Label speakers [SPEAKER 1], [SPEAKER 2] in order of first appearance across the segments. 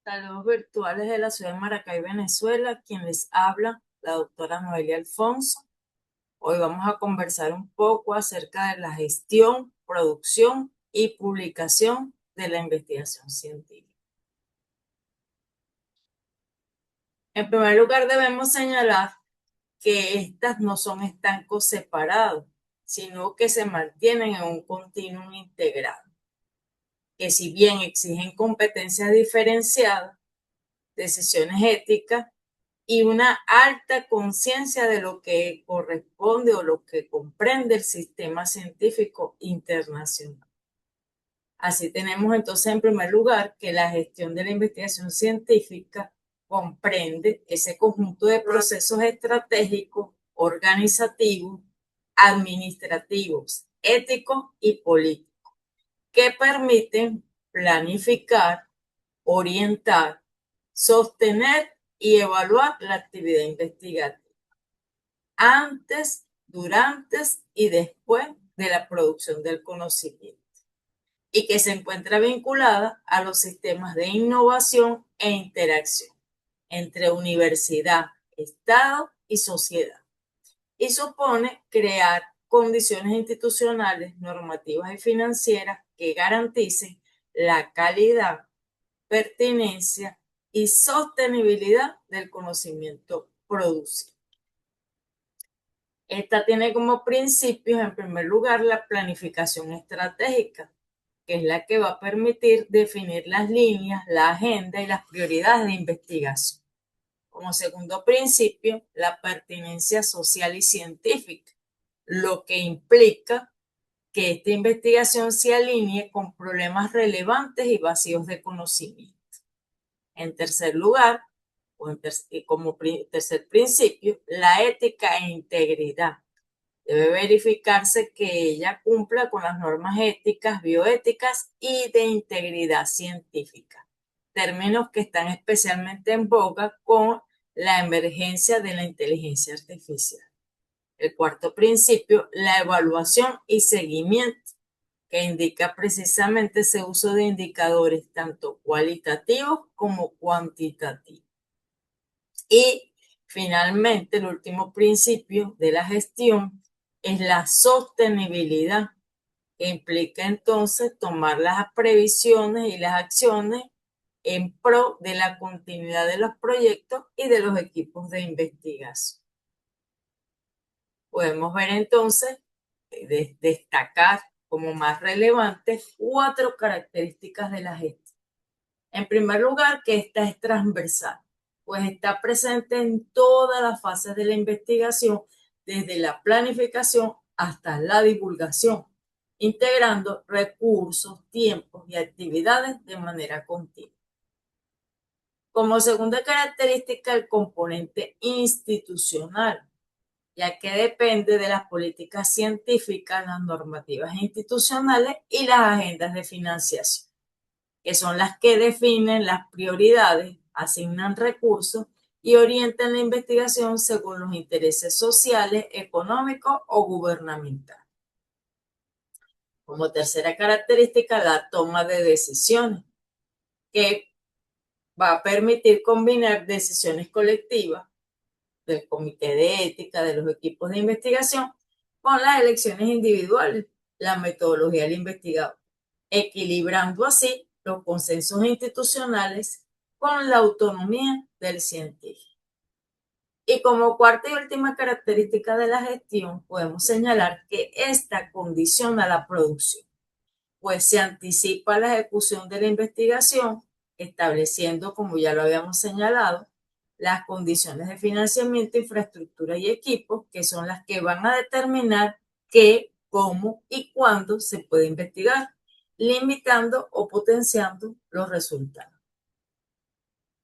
[SPEAKER 1] Saludos virtuales de la ciudad de Maracay, Venezuela. Quien les habla, la doctora Noelia Alfonso. Hoy vamos a conversar un poco acerca de la gestión, producción y publicación de la investigación científica. En primer lugar, debemos señalar que estas no son estancos separados, sino que se mantienen en un continuum integrado, que si bien exigen competencias diferenciadas, decisiones éticas y una alta conciencia de lo que corresponde o lo que comprende el sistema científico internacional. Así tenemos entonces en primer lugar que la gestión de la investigación científica comprende ese conjunto de procesos estratégicos, organizativos, administrativos, éticos y políticos que permiten planificar, orientar, sostener y evaluar la actividad investigativa antes, durante y después de la producción del conocimiento y que se encuentra vinculada a los sistemas de innovación e interacción entre universidad, Estado y sociedad, y supone crear condiciones institucionales, normativas y financieras que garanticen la calidad, pertinencia y sostenibilidad del conocimiento producido. Esta tiene como principios, en primer lugar, la planificación estratégica, que es la que va a permitir definir las líneas, la agenda y las prioridades de investigación. Como segundo principio, la pertinencia social y científica, lo que implica que esta investigación se alinee con problemas relevantes y vacíos de conocimiento. En tercer lugar, como tercer principio, la ética e integridad. Debe verificarse que ella cumpla con las normas éticas, bioéticas y de integridad científica, términos que están especialmente en boga con la emergencia de la inteligencia artificial. El cuarto principio, la evaluación y seguimiento, que indica precisamente ese uso de indicadores tanto cualitativos como cuantitativos. Y finalmente, el último principio de la gestión es la sostenibilidad, que implica entonces tomar las previsiones y las acciones en pro de la continuidad de los proyectos y de los equipos de investigación. Podemos ver entonces, destacar como más relevantes 4 características de la gestión. En primer lugar, que esta es transversal, pues está presente en todas las fases de la investigación, desde la planificación hasta la divulgación, integrando recursos, tiempos y actividades de manera continua. Como segunda característica, el componente institucional, ya que depende de las políticas científicas, las normativas institucionales y las agendas de financiación, que son las que definen las prioridades, asignan recursos y orientan la investigación según los intereses sociales, económicos o gubernamentales. Como tercera característica, la toma de decisiones, que va a permitir combinar decisiones colectivas del comité de ética, de los equipos de investigación, con las elecciones individuales, la metodología del investigador, equilibrando así los consensos institucionales con la autonomía del científico. Y como cuarta y última característica de la gestión, podemos señalar que esta condiciona la producción, pues se anticipa la ejecución de la investigación, estableciendo, como ya lo habíamos señalado, las condiciones de financiamiento, infraestructura y equipos, que son las que van a determinar qué, cómo y cuándo se puede investigar, limitando o potenciando los resultados.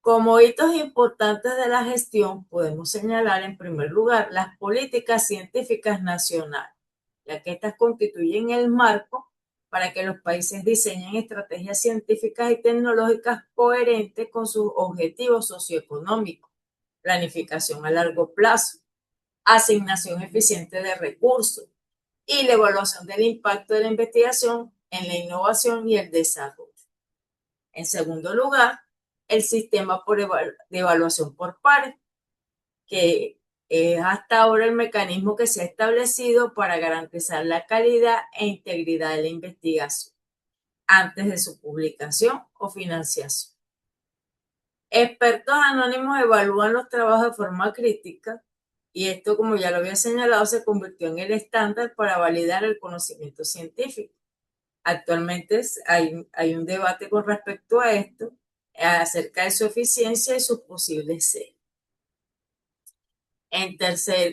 [SPEAKER 1] Como hitos importantes de la gestión, podemos señalar en primer lugar las políticas científicas nacionales, ya que estas constituyen el marco para que los países diseñen estrategias científicas y tecnológicas coherentes con sus objetivos socioeconómicos, planificación a largo plazo, asignación eficiente de recursos y la evaluación del impacto de la investigación en la innovación y el desarrollo. En segundo lugar, el sistema de evaluación por pares, que es hasta ahora el mecanismo que se ha establecido para garantizar la calidad e integridad de la investigación antes de su publicación o financiación. Expertos anónimos evalúan los trabajos de forma crítica y esto, como ya lo había señalado, se convirtió en el estándar para validar el conocimiento científico. Actualmente hay un debate con respecto a esto, acerca de su eficiencia y sus posibles sesgos.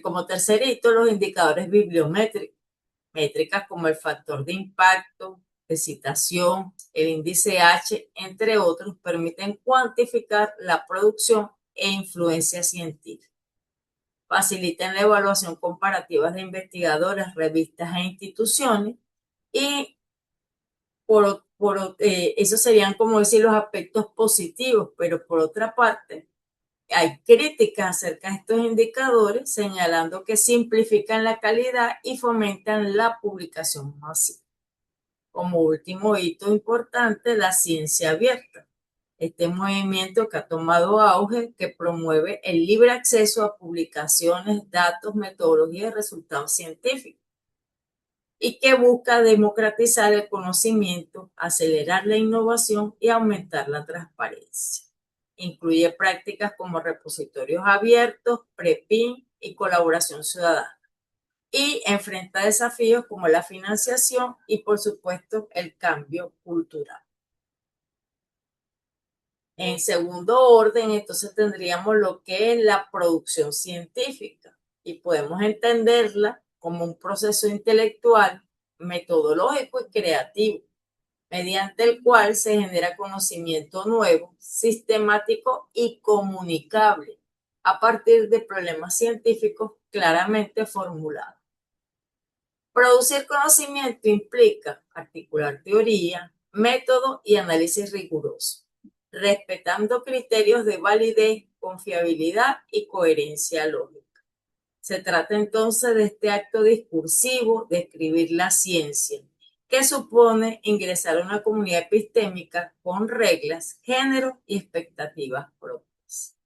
[SPEAKER 1] Como tercer hito, los indicadores bibliométricos, métricas como el factor de impacto, de citación, el índice H, entre otros, permiten cuantificar la producción e influencia científica. Facilitan la evaluación comparativa de investigadores, revistas e instituciones y esos serían, como decir, los aspectos positivos, pero por otra parte, hay críticas acerca de estos indicadores, señalando que simplifican la calidad y fomentan la publicación masiva. Como último hito importante, la ciencia abierta. Este movimiento que ha tomado auge, que promueve el libre acceso a publicaciones, datos, metodologías y resultados científicos, y que busca democratizar el conocimiento, acelerar la innovación y aumentar la transparencia. Incluye prácticas como repositorios abiertos, PREPIN y colaboración ciudadana. Y enfrenta desafíos como la financiación y, por supuesto, el cambio cultural. En segundo orden, entonces tendríamos lo que es la producción científica y podemos entenderla como un proceso intelectual, metodológico y creativo, mediante el cual se genera conocimiento nuevo, sistemático y comunicable a partir de problemas científicos claramente formulados. Producir conocimiento implica articular teoría, método y análisis riguroso, respetando criterios de validez, confiabilidad y coherencia lógica. Se trata entonces de este acto discursivo de escribir la ciencia, que supone ingresar a una comunidad epistémica con reglas, géneros y expectativas propias.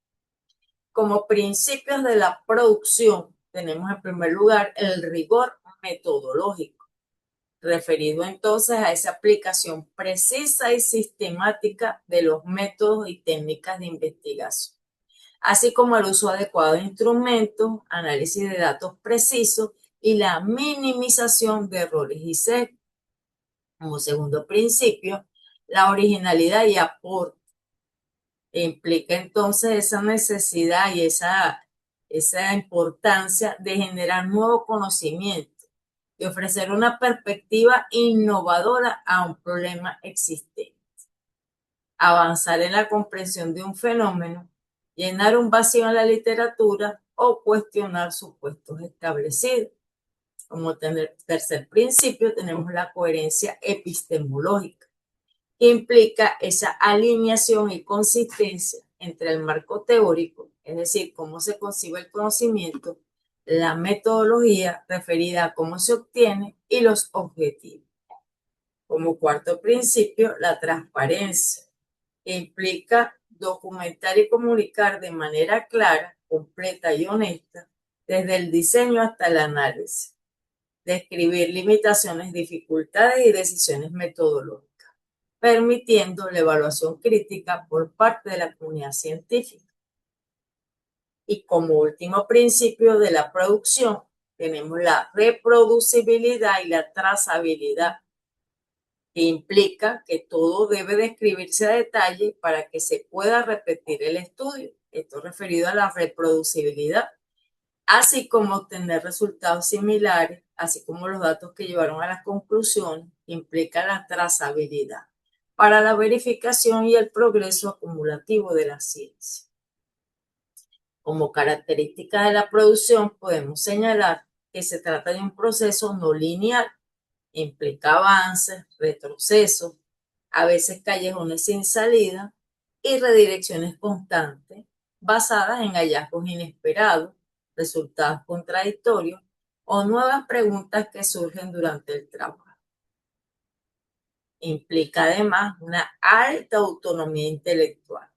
[SPEAKER 1] Como principios de la producción, tenemos en primer lugar el rigor metodológico, referido entonces a esa aplicación precisa y sistemática de los métodos y técnicas de investigación, así como el uso adecuado de instrumentos, análisis de datos precisos y la minimización de errores y sesgos. Como segundo principio, la originalidad y aporte. Implica entonces esa necesidad y esa importancia de generar nuevo conocimiento y ofrecer una perspectiva innovadora a un problema existente. Avanzar en la comprensión de un fenómeno, llenar un vacío en la literatura o cuestionar supuestos establecidos. Como tercer principio tenemos la coherencia epistemológica, que implica esa alineación y consistencia entre el marco teórico, es decir, cómo se concibe el conocimiento, la metodología referida a cómo se obtiene y los objetivos. Como cuarto principio, la transparencia, que implica documentar y comunicar de manera clara, completa y honesta, desde el diseño hasta el análisis, describir limitaciones, dificultades y decisiones metodológicas, permitiendo la evaluación crítica por parte de la comunidad científica. Y como último principio de la producción, tenemos la reproducibilidad y la trazabilidad, que implica que todo debe describirse a detalle para que se pueda repetir el estudio. Esto referido a la reproducibilidad, así como obtener resultados similares, así como los datos que llevaron a las conclusiones, implica la trazabilidad para la verificación y el progreso acumulativo de la ciencia. Como característica de la producción, podemos señalar que se trata de un proceso no lineal, implica avances, retrocesos, a veces callejones sin salida y redirecciones constantes basadas en hallazgos inesperados, resultados contradictorios o nuevas preguntas que surgen durante el trabajo. Implica además una alta autonomía intelectual,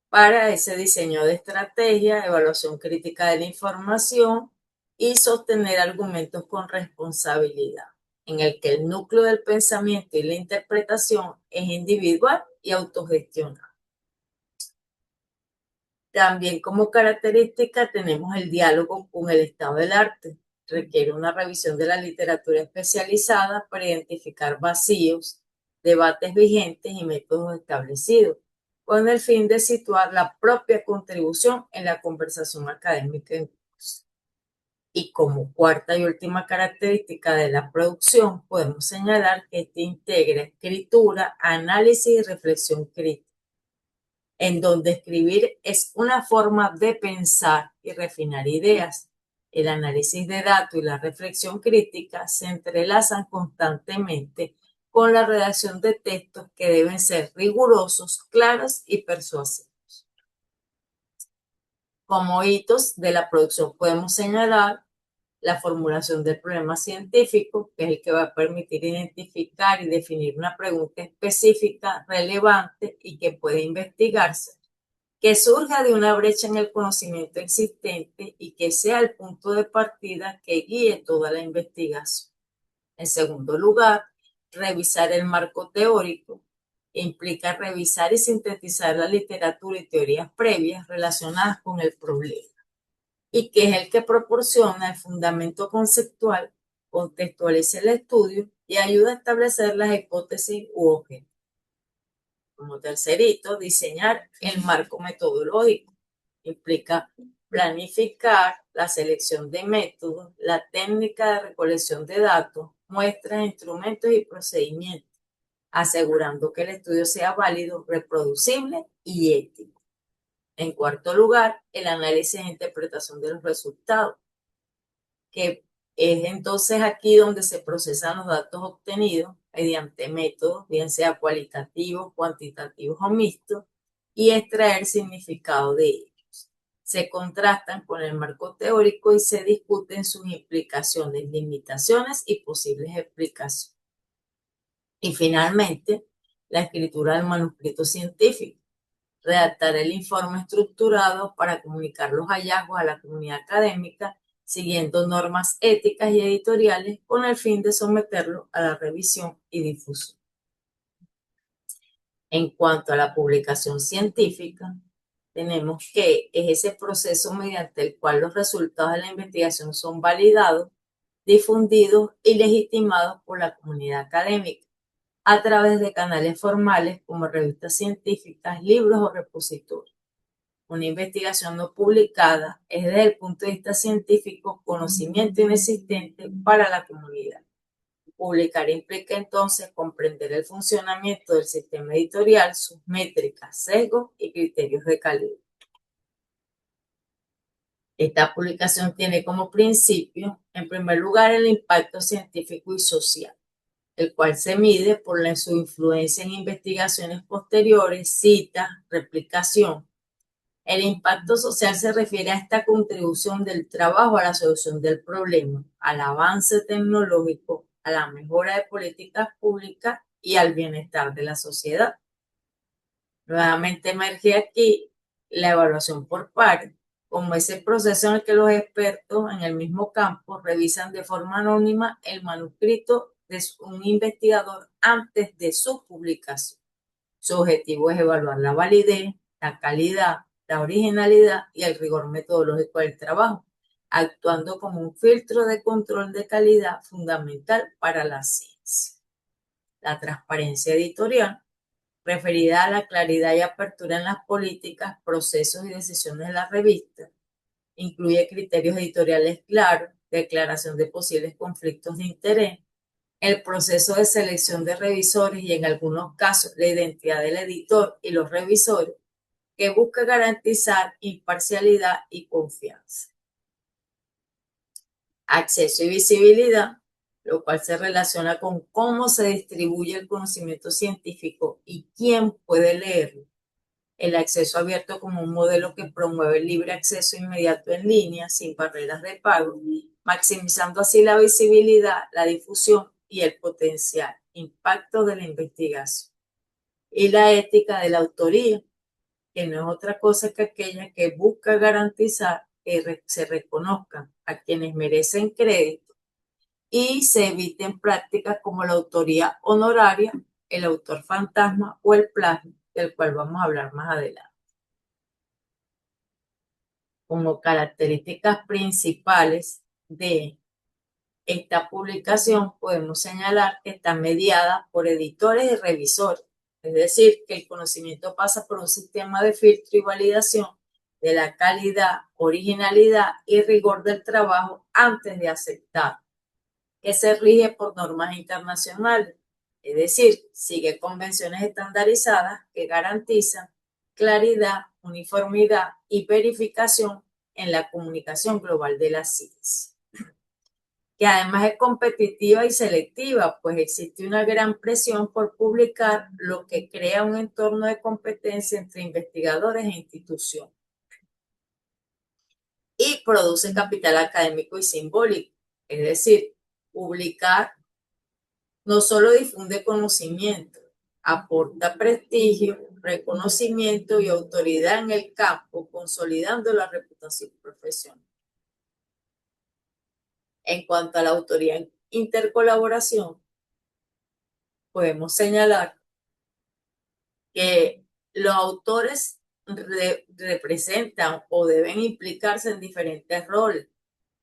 [SPEAKER 1] para ese diseño de estrategia, evaluación crítica de la información y sostener argumentos con responsabilidad, en el que el núcleo del pensamiento y la interpretación es individual y autogestionado. También como característica tenemos el diálogo con el estado del arte. Requiere una revisión de la literatura especializada para identificar vacíos, debates vigentes y métodos establecidos, con el fin de situar la propia contribución en la conversación académica en curso. Y como cuarta y última característica de la producción, podemos señalar que este integra escritura, análisis y reflexión crítica, en donde escribir es una forma de pensar y refinar ideas. El análisis de datos y la reflexión crítica se entrelazan constantemente con la redacción de textos que deben ser rigurosos, claros y persuasivos. Como hitos de la producción podemos señalar la formulación del problema científico, que es el que va a permitir identificar y definir una pregunta específica, relevante y que puede investigarse, que surja de una brecha en el conocimiento existente y que sea el punto de partida que guíe toda la investigación. En segundo lugar, revisar el marco teórico implica revisar y sintetizar la literatura y teorías previas relacionadas con el problema, y que es el que proporciona el fundamento conceptual, contextualiza el estudio y ayuda a establecer las hipótesis u objetivos. Como tercerito, diseñar el marco metodológico. Implica planificar la selección de métodos, la técnica de recolección de datos, muestras, instrumentos y procedimientos, asegurando que el estudio sea válido, reproducible y ético. En cuarto lugar, el análisis e interpretación de los resultados, que es entonces aquí donde se procesan los datos obtenidos mediante métodos, bien sea cualitativos, cuantitativos o mixtos, y extraer significado de ellos. Se contrastan con el marco teórico y se discuten sus implicaciones, limitaciones y posibles explicaciones. Y finalmente, la escritura del manuscrito científico. Redactar el informe estructurado para comunicar los hallazgos a la comunidad académica, siguiendo normas éticas y editoriales con el fin de someterlo a la revisión y difusión. En cuanto a la publicación científica, tenemos que es ese proceso mediante el cual los resultados de la investigación son validados, difundidos y legitimados por la comunidad académica a través de canales formales como revistas científicas, libros o repositorios. Una investigación no publicada es desde el punto de vista científico conocimiento inexistente para la comunidad. Publicar implica entonces comprender el funcionamiento del sistema editorial, sus métricas, sesgos y criterios de calidad. Esta publicación tiene como principio, en primer lugar, el impacto científico y social, el cual se mide por su influencia en investigaciones posteriores, citas, replicación. El impacto social se refiere a esta contribución del trabajo a la solución del problema, al avance tecnológico, a la mejora de políticas públicas y al bienestar de la sociedad. Nuevamente emerge aquí la evaluación por pares, como ese proceso en el que los expertos en el mismo campo revisan de forma anónima el manuscrito de un investigador antes de su publicación. Su objetivo es evaluar la validez, la calidad, la originalidad y el rigor metodológico del trabajo, actuando como un filtro de control de calidad fundamental para la ciencia. La transparencia editorial, referida a la claridad y apertura en las políticas, procesos y decisiones de la revista, incluye criterios editoriales claros, declaración de posibles conflictos de interés, el proceso de selección de revisores y en algunos casos la identidad del editor y los revisores, que busca garantizar imparcialidad y confianza. Acceso y visibilidad, lo cual se relaciona con cómo se distribuye el conocimiento científico y quién puede leerlo. El acceso abierto como un modelo que promueve el libre acceso inmediato en línea, sin barreras de pago, maximizando así la visibilidad, la difusión y el potencial impacto de la investigación. Y la ética de la autoría, que no es otra cosa que aquella que busca garantizar que se reconozcan a quienes merecen crédito y se eviten prácticas como la autoría honoraria, el autor fantasma o el plagio, del cual vamos a hablar más adelante. Como características principales de esta publicación podemos señalar que está mediada por editores y revisores, es decir, que el conocimiento pasa por un sistema de filtro y validación de la calidad, originalidad y rigor del trabajo antes de aceptar, que se rige por normas internacionales, es decir, sigue convenciones estandarizadas que garantizan claridad, uniformidad y verificación en la comunicación global de la ciencia, que además es competitiva y selectiva, pues existe una gran presión por publicar, lo que crea un entorno de competencia entre investigadores e instituciones. Y produce capital académico y simbólico, es decir, publicar no solo difunde conocimiento, aporta prestigio, reconocimiento y autoridad en el campo, consolidando la reputación profesional. En cuanto a la autoría en intercolaboración, podemos señalar que los autores representan o deben implicarse en diferentes roles: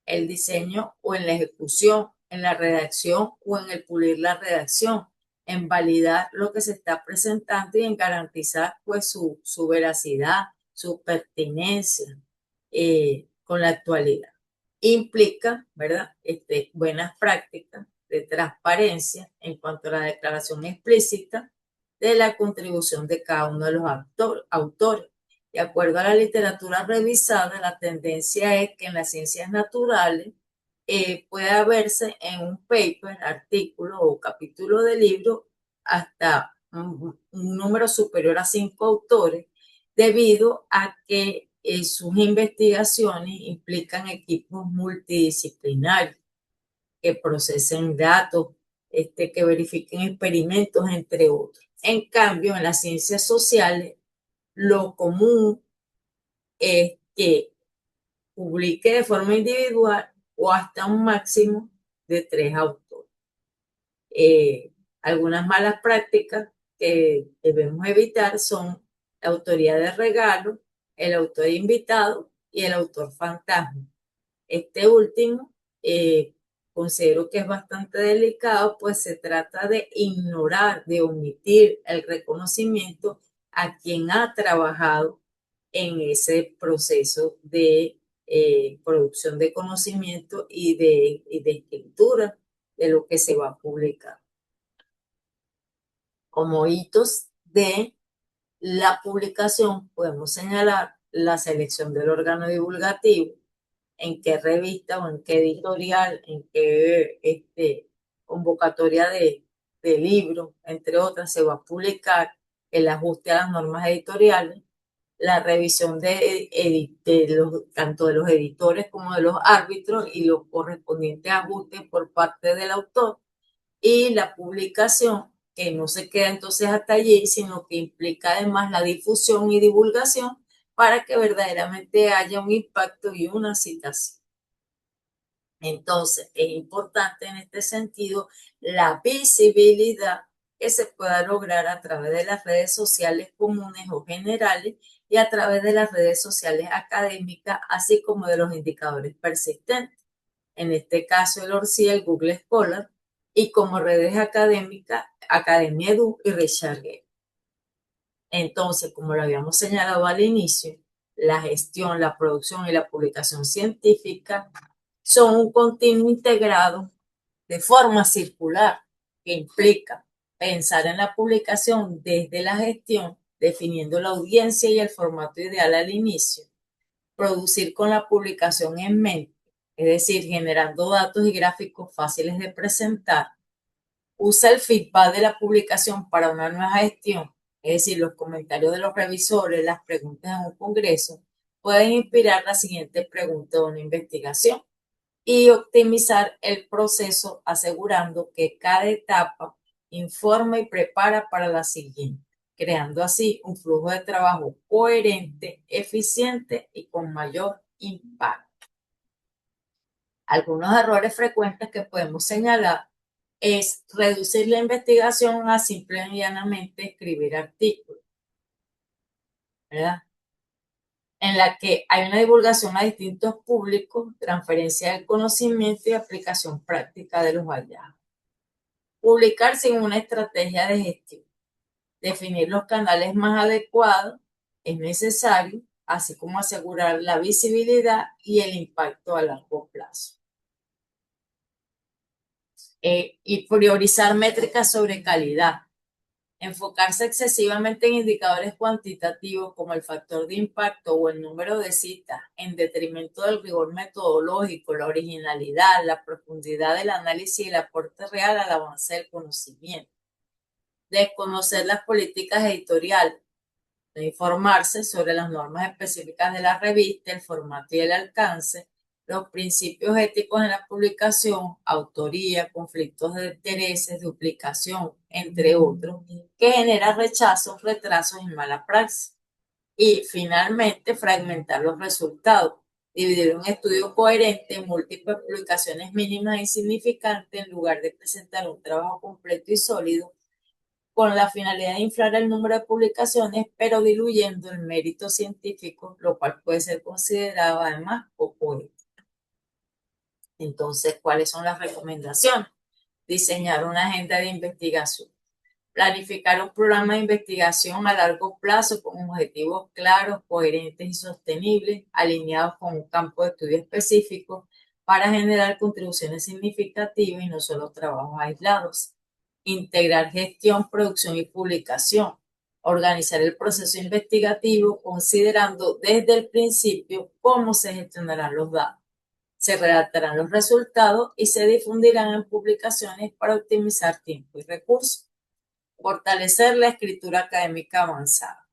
[SPEAKER 1] el diseño o en la ejecución, en la redacción o en el pulir la redacción, en validar lo que se está presentando y en garantizar pues su veracidad, su pertinencia con la actualidad. Implica, ¿verdad? Buenas prácticas de transparencia en cuanto a la declaración explícita de la contribución de cada uno de los autores. De acuerdo a la literatura revisada, la tendencia es que en las ciencias naturales pueda verse en un paper, artículo o capítulo de libro hasta un número superior a 5 autores, debido a que sus investigaciones implican equipos multidisciplinarios que procesen datos, que verifiquen experimentos, entre otros. En cambio, en las ciencias sociales, lo común es que publique de forma individual o hasta un máximo de 3 autores. Algunas malas prácticas que debemos evitar son la autoría de regalo, el autor invitado y el autor fantasma. Este último considero que es bastante delicado, pues se trata de ignorar, de omitir el reconocimiento a quien ha trabajado en ese proceso de producción de conocimiento y de escritura de lo que se va a publicar. Como hitos de la publicación podemos señalar la selección del órgano divulgativo, en qué revista o en qué editorial, en qué convocatoria de libro, entre otras, se va a publicar, el ajuste a las normas editoriales, la revisión tanto de los editores como de los árbitros y los correspondientes ajustes por parte del autor, y la publicación, que no se queda entonces hasta allí, sino que implica además la difusión y divulgación para que verdaderamente haya un impacto y una citación. Entonces, es importante en este sentido la visibilidad que se pueda lograr a través de las redes sociales comunes o generales y a través de las redes sociales académicas, así como de los indicadores persistentes. En este caso, el ORCID, el Google Scholar, y como redes académicas, Academia Edu y ResearchGate. Entonces, como lo habíamos señalado al inicio, la gestión, la producción y la publicación científica son un continuo integrado de forma circular, que implica pensar en la publicación desde la gestión, definiendo la audiencia y el formato ideal al inicio, producir con la publicación en mente, es decir, generando datos y gráficos fáciles de presentar, usa el feedback de la publicación para una nueva gestión, es decir, los comentarios de los revisores, las preguntas en un congreso, pueden inspirar la siguiente pregunta de una investigación y optimizar el proceso asegurando que cada etapa informa y prepara para la siguiente. creando así un flujo de trabajo coherente, eficiente y con mayor impacto. Algunos errores frecuentes que podemos señalar es reducir la investigación a simple y llanamente escribir artículos, ¿verdad? En la que hay una divulgación a distintos públicos, transferencia del conocimiento y aplicación práctica de los hallazgos. Publicar sin una estrategia de gestión. Definir los canales más adecuados es necesario, así como asegurar la visibilidad y el impacto a largo plazo. Y priorizar métricas sobre calidad. Enfocarse excesivamente en indicadores cuantitativos como el factor de impacto o el número de citas, en detrimento del rigor metodológico, la originalidad, la profundidad del análisis y el aporte real al avance del conocimiento. Desconocer las políticas editoriales, de informarse sobre las normas específicas de la revista, el formato y el alcance, los principios éticos en la publicación, autoría, conflictos de intereses, duplicación, entre otros, que genera rechazos, retrasos y mala praxis. Y finalmente, fragmentar los resultados, dividir un estudio coherente en múltiples publicaciones mínimas e insignificantes en lugar de presentar un trabajo completo y sólido con la finalidad de inflar el número de publicaciones, pero diluyendo el mérito científico, lo cual puede ser considerado además poco ético. Entonces, ¿cuáles son las recomendaciones? Diseñar una agenda de investigación. Planificar un programa de investigación a largo plazo con objetivos claros, coherentes y sostenibles, alineados con un campo de estudio específico para generar contribuciones significativas y no solo trabajos aislados. Integrar gestión, producción y publicación. Organizar el proceso investigativo considerando desde el principio cómo se gestionarán los datos. Se redactarán los resultados y se difundirán en publicaciones para optimizar tiempo y recursos. Fortalecer la escritura académica avanzada.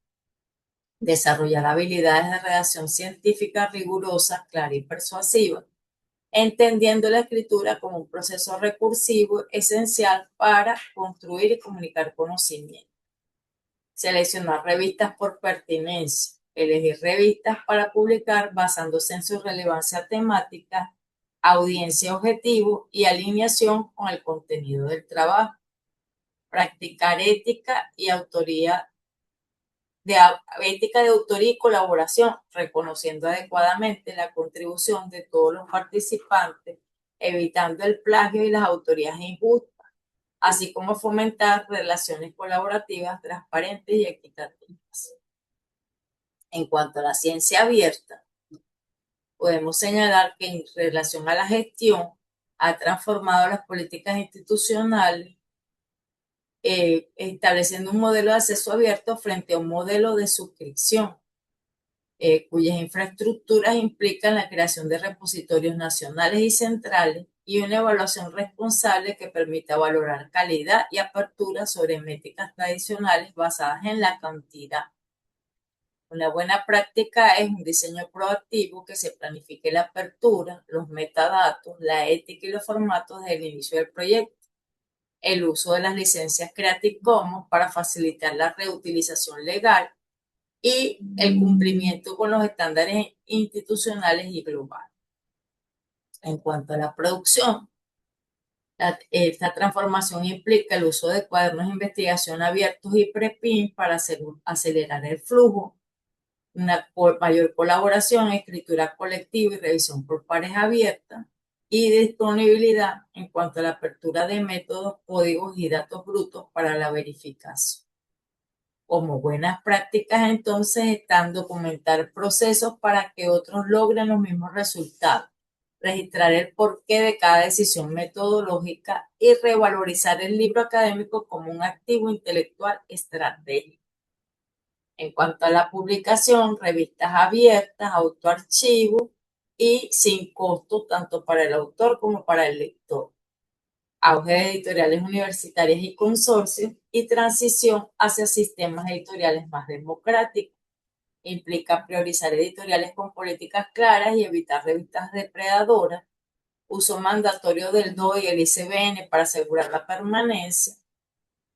[SPEAKER 1] Desarrollar habilidades de redacción científica rigurosa, clara y persuasiva, entendiendo la escritura como un proceso recursivo esencial para construir y comunicar conocimiento. Seleccionar revistas por pertinencia. Elegir revistas para publicar basándose en su relevancia temática, audiencia objetivo y alineación con el contenido del trabajo. Practicar ética y ética de autoría y colaboración, reconociendo adecuadamente la contribución de todos los participantes, evitando el plagio y las autorías injustas, así como fomentar relaciones colaborativas transparentes y equitativas. En cuanto a la ciencia abierta, podemos señalar que en relación a la gestión ha transformado las políticas institucionales estableciendo un modelo de acceso abierto frente a un modelo de suscripción, cuyas infraestructuras implican la creación de repositorios nacionales y centrales y una evaluación responsable que permita valorar calidad y apertura sobre métricas tradicionales basadas en la cantidad. Una buena práctica es un diseño proactivo que se planifique la apertura, los metadatos, la ética y los formatos desde el inicio del proyecto. El uso de las licencias Creative Commons para facilitar la reutilización legal y el cumplimiento con los estándares institucionales y globales. En cuanto a la producción, esta transformación implica el uso de cuadernos de investigación abiertos y preprint para acelerar el flujo, una mayor colaboración, escritura colectiva y revisión por pares abiertas, y disponibilidad en cuanto a la apertura de métodos, códigos y datos brutos para la verificación. Como buenas prácticas, entonces, están documentar procesos para que otros logren los mismos resultados, registrar el porqué de cada decisión metodológica y revalorizar el libro académico como un activo intelectual estratégico. En cuanto a la publicación, revistas abiertas, autoarchivo y sin costo tanto para el autor como para el lector. Auge de editoriales universitarias y consorcios y transición hacia sistemas editoriales más democráticos. Implica priorizar editoriales con políticas claras y evitar revistas depredadoras. Uso mandatorio del DOI y el ICBN para asegurar la permanencia.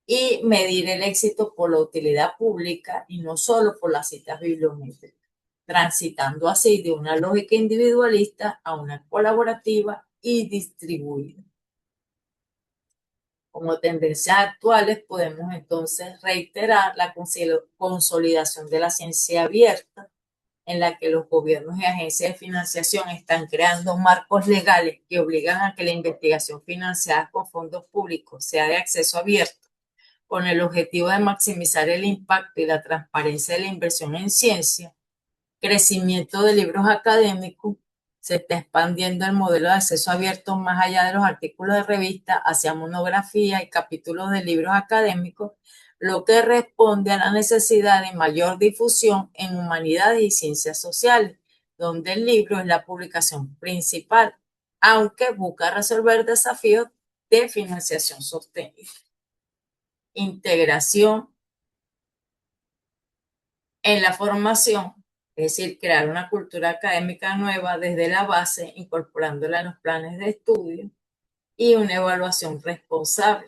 [SPEAKER 1] y medir el éxito por la utilidad pública y no solo por las citas bibliométricas, transitando así de una lógica individualista a una colaborativa y distribuida. Como tendencias actuales, podemos entonces reiterar la consolidación de la ciencia abierta, en la que los gobiernos y agencias de financiación están creando marcos legales que obligan a que la investigación financiada con fondos públicos sea de acceso abierto, con el objetivo de maximizar el impacto y la transparencia de la inversión en ciencia. Crecimiento de libros académicos, se está expandiendo el modelo de acceso abierto más allá de los artículos de revista hacia monografía y capítulos de libros académicos, lo que responde a la necesidad de mayor difusión en humanidades y ciencias sociales, donde el libro es la publicación principal, aunque busca resolver desafíos de financiación sostenible. Integración en la formación, es decir, crear una cultura académica nueva desde la base, incorporándola a los planes de estudio y una evaluación responsable.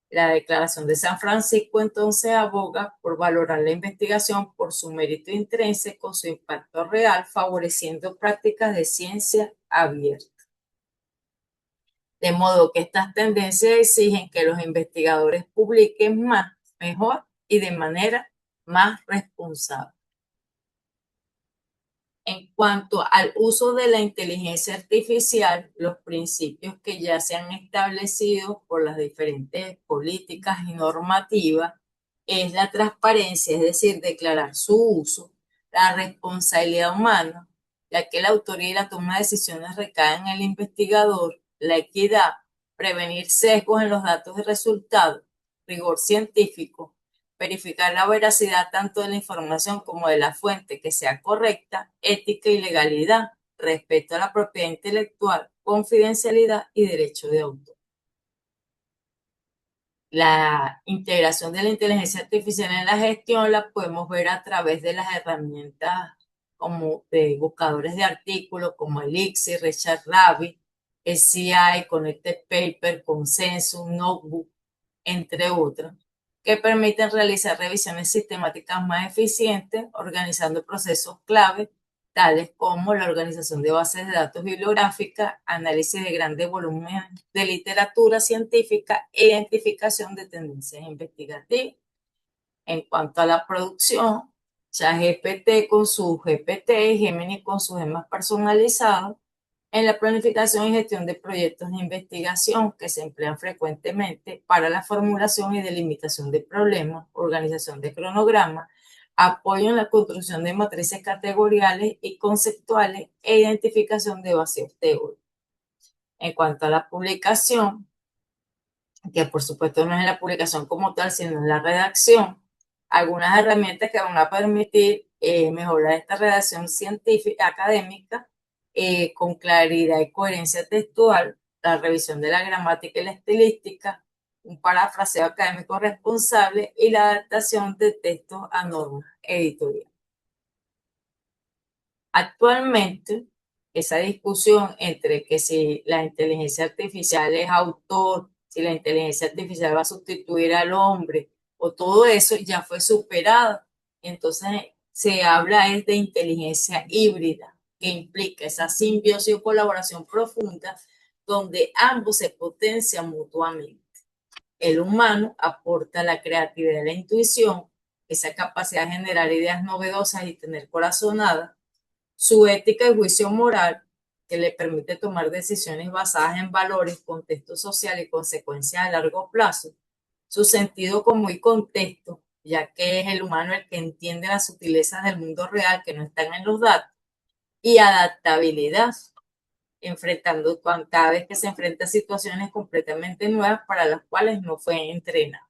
[SPEAKER 1] La Declaración de San Francisco entonces aboga por valorar la investigación por su mérito intrínseco, su impacto real, favoreciendo prácticas de ciencia abierta. De modo que estas tendencias exigen que los investigadores publiquen más, mejor y de manera más responsable. En cuanto al uso de la inteligencia artificial, los principios que ya se han establecido por las diferentes políticas y normativas es la transparencia, es decir, declarar su uso, la responsabilidad humana, ya que la autoría y la toma de decisiones recaen en el investigador, la equidad, prevenir sesgos en los datos y resultados, rigor científico, verificar la veracidad tanto de la información como de la fuente, que sea correcta, ética y legalidad, respeto a la propiedad intelectual, confidencialidad y derecho de autor. La integración de la inteligencia artificial en la gestión la podemos ver a través de las herramientas como de buscadores de artículos como Elixir, Richard Rabbit, SCI, Connected Paper, Consensus, Notebook, entre otros, que permiten realizar revisiones sistemáticas más eficientes, organizando procesos clave, tales como la organización de bases de datos bibliográficas, análisis de grandes volúmenes de literatura científica e identificación de tendencias investigativas. En cuanto a la producción, ChatGPT con su GPT y Gemini con sus gemas personalizados, en la planificación y gestión de proyectos de investigación que se emplean frecuentemente para la formulación y delimitación de problemas, organización de cronogramas, apoyo en la construcción de matrices categoriales y conceptuales e identificación de vacíos teóricos. En cuanto a la publicación, que por supuesto no es la publicación como tal, sino en la redacción, algunas herramientas que van a permitir mejorar esta redacción científica, académica, con claridad y coherencia textual, la revisión de la gramática y la estilística, un parafraseo académico responsable y la adaptación de textos a normas editoriales. Actualmente, esa discusión entre que si la inteligencia artificial es autor, si la inteligencia artificial va a sustituir al hombre, o todo eso ya fue superado. Entonces, se habla es de inteligencia híbrida, que implica esa simbiosis o colaboración profunda donde ambos se potencian mutuamente. El humano aporta la creatividad y la intuición, esa capacidad de generar ideas novedosas y tener corazonadas, su ética y juicio moral, que le permite tomar decisiones basadas en valores, contexto social y consecuencias a largo plazo, su sentido común y contexto, ya que es el humano el que entiende las sutilezas del mundo real que no están en los datos, y adaptabilidad, enfrentando cada vez que se enfrenta a situaciones completamente nuevas para las cuales no fue entrenado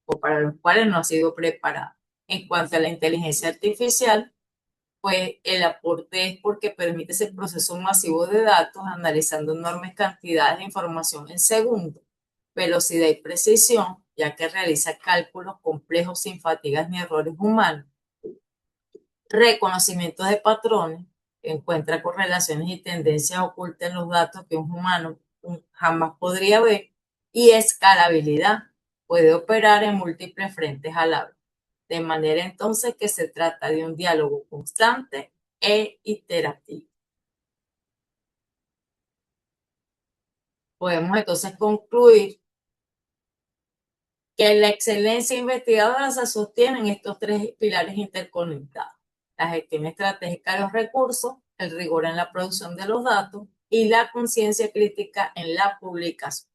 [SPEAKER 1] o para los cuales no ha sido preparado. En cuanto a la inteligencia artificial, pues el aporte es porque permite ese proceso masivo de datos, analizando enormes cantidades de información en segundos, velocidad y precisión, ya que realiza cálculos complejos sin fatigas ni errores humanos, reconocimiento de patrones, encuentra correlaciones y tendencias ocultas en los datos que un humano jamás podría ver, y escalabilidad. Puede operar en múltiples frentes a la vez. De manera entonces que se trata de un diálogo constante e iterativo. Podemos entonces concluir que la excelencia investigadora se sostiene en estos tres pilares interconectados: la gestión estratégica de los recursos, el rigor en la producción de los datos y la conciencia crítica en la publicación.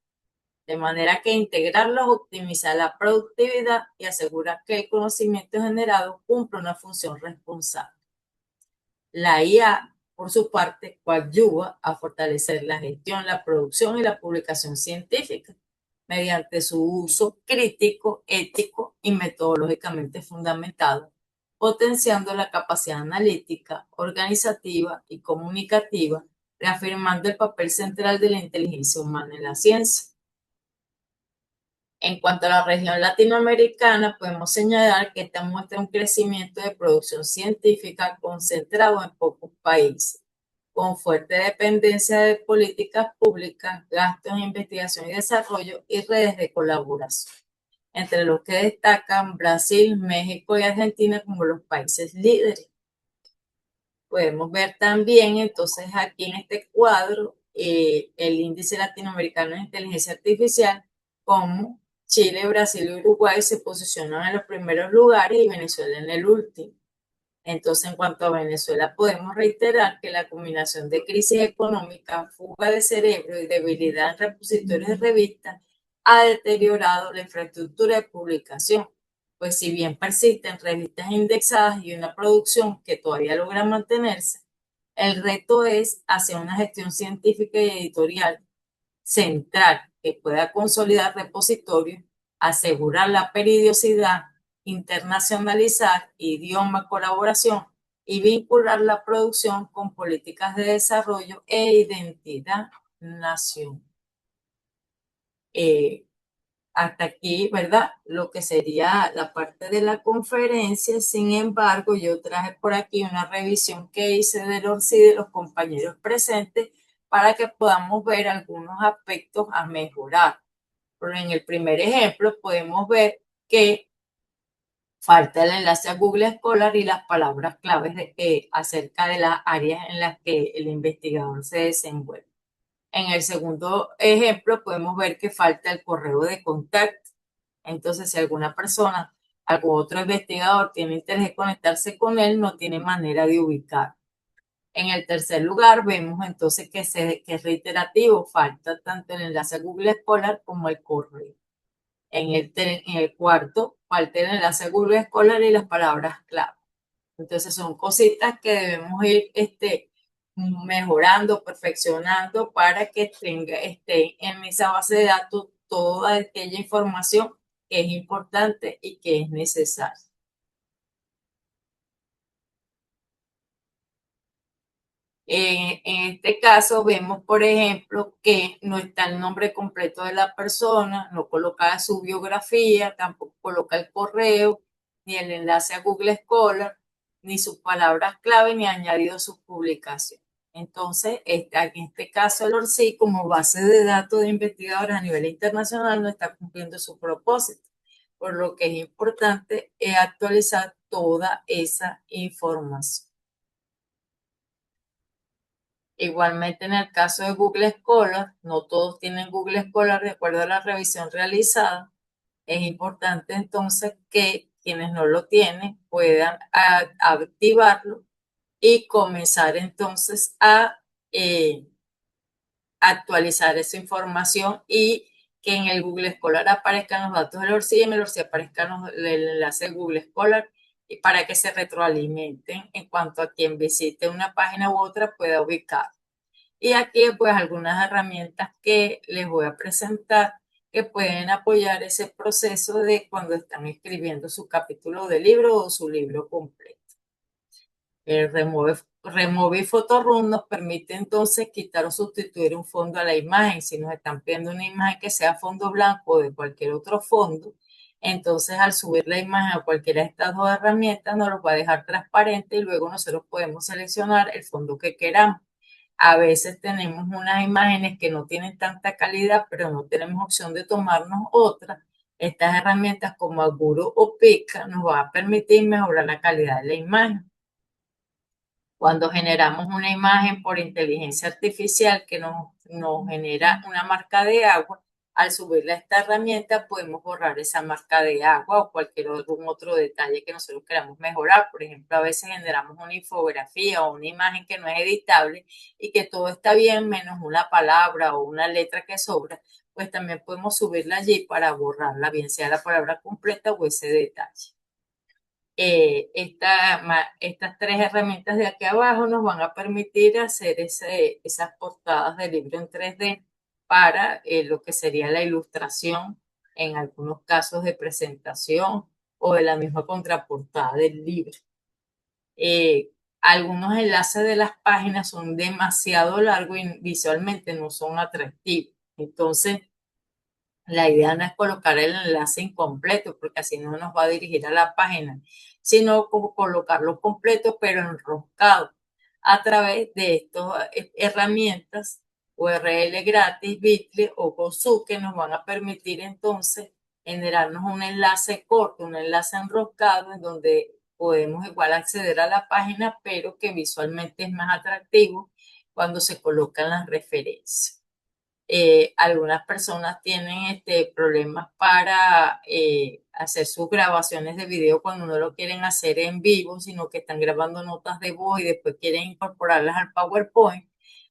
[SPEAKER 1] De manera que integrarlos optimiza la productividad y asegura que el conocimiento generado cumple una función responsable. La IA, por su parte, coadyuva a fortalecer la gestión, la producción y la publicación científica mediante su uso crítico, ético y metodológicamente fundamentado, potenciando la capacidad analítica, organizativa y comunicativa, reafirmando el papel central de la inteligencia humana en la ciencia. En cuanto a la región latinoamericana, podemos señalar que esta muestra un crecimiento de producción científica concentrado en pocos países, con fuerte dependencia de políticas públicas, gastos en investigación y desarrollo y redes de colaboración, entre los que destacan Brasil, México y Argentina como los países líderes. Podemos ver también entonces aquí en este cuadro el índice latinoamericano de inteligencia artificial, como Chile, Brasil y Uruguay se posicionan en los primeros lugares y Venezuela en el último. Entonces, en cuanto a Venezuela, podemos reiterar que la combinación de crisis económica, fuga de cerebro y debilidad en repositorios de revistas ha deteriorado la infraestructura de publicación, pues si bien persisten revistas indexadas y una producción que todavía logra mantenerse, el reto es hacia una gestión científica y editorial central que pueda consolidar repositorios, asegurar la periodicidad, internacionalizar idioma, colaboración y vincular la producción con políticas de desarrollo e identidad nacional. Hasta aquí, ¿verdad? Lo que sería la parte de la conferencia. Sin embargo, yo traje por aquí una revisión que hice del ORCID de los compañeros presentes para que podamos ver algunos aspectos a mejorar. Pero en el primer ejemplo podemos ver que falta el enlace a Google Scholar y las palabras claves acerca de las áreas en las que el investigador se desenvuelve. En el segundo ejemplo podemos ver que falta el correo de contacto. Entonces, si alguna persona, algún otro investigador tiene interés en conectarse con él, no tiene manera de ubicar. En el tercer lugar, vemos entonces que es reiterativo, falta tanto el enlace a Google Scholar como el correo. En el cuarto, falta el enlace a Google Scholar y las palabras clave. Entonces, son cositas que debemos ir mejorando, perfeccionando para que esté en esa base de datos toda aquella información que es importante y que es necesaria. En este caso vemos, por ejemplo, que no está el nombre completo de la persona, no coloca su biografía, tampoco coloca el correo, ni el enlace a Google Scholar, ni sus palabras clave, ni ha añadido sus publicaciones. Entonces, en este caso, el ORCID, como base de datos de investigadores a nivel internacional, no está cumpliendo su propósito, por lo que es importante actualizar toda esa información. Igualmente, en el caso de Google Scholar, no todos tienen Google Scholar de acuerdo a la revisión realizada. Es importante entonces que quienes no lo tienen puedan activarlo y comenzar entonces a actualizar esa información y que en el Google Scholar aparezcan los datos del ORCID y en el ORCID aparezcan el enlace de Google Scholar y para que se retroalimenten en cuanto a quien visite una página u otra pueda ubicar. Y aquí pues algunas herramientas que les voy a presentar que pueden apoyar ese proceso de cuando están escribiendo su capítulo de libro o su libro completo. El Remove Photorun nos permite entonces quitar o sustituir un fondo a la imagen. Si nos están pidiendo una imagen que sea fondo blanco o de cualquier otro fondo, entonces al subir la imagen a cualquiera de estas dos herramientas nos los va a dejar transparente y luego nosotros podemos seleccionar el fondo que queramos. A veces tenemos unas imágenes que no tienen tanta calidad, pero no tenemos opción de tomarnos otras. Estas herramientas como Aguro o Pika nos van a permitir mejorar la calidad de la imagen. Cuando generamos una imagen por inteligencia artificial que nos genera una marca de agua, al subirla a esta herramienta podemos borrar esa marca de agua o cualquier otro detalle que nosotros queramos mejorar. Por ejemplo, a veces generamos una infografía o una imagen que no es editable y que todo está bien menos una palabra o una letra que sobra, pues también podemos subirla allí para borrarla, bien sea la palabra completa o ese detalle. Estas tres herramientas de aquí abajo nos van a permitir hacer esas portadas de libro en 3D para lo que sería la ilustración, en algunos casos de presentación o de la misma contraportada del libro. Algunos enlaces de las páginas son demasiado largos y visualmente no son atractivos. Entonces, la idea no es colocar el enlace incompleto, porque así no nos va a dirigir a la página, sino como colocarlo completo, pero enroscado a través de estas herramientas URL gratis, Bitly o Gozu, que nos van a permitir entonces generarnos un enlace corto, un enlace enroscado, en donde podemos igual acceder a la página, pero que visualmente es más atractivo cuando se colocan las referencias. Algunas personas tienen problemas para hacer sus grabaciones de video cuando no lo quieren hacer en vivo, sino que están grabando notas de voz y después quieren incorporarlas al PowerPoint.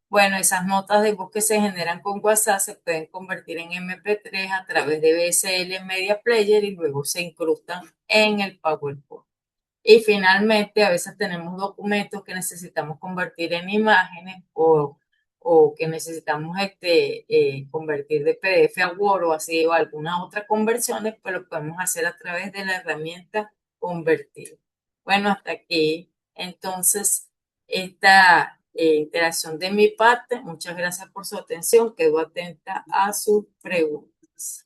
[SPEAKER 1] Bueno, esas notas de voz que se generan con WhatsApp se pueden convertir en MP3 a través de VSL Media Player y luego se incrustan en el PowerPoint. Y finalmente, a veces tenemos documentos que necesitamos convertir en imágenes o que necesitamos convertir de PDF a Word o así o algunas otras conversiones, pues lo podemos hacer a través de la herramienta Convertir. Bueno, hasta aquí entonces esta interacción de mi parte. Muchas gracias por su atención. Quedo atenta a sus preguntas.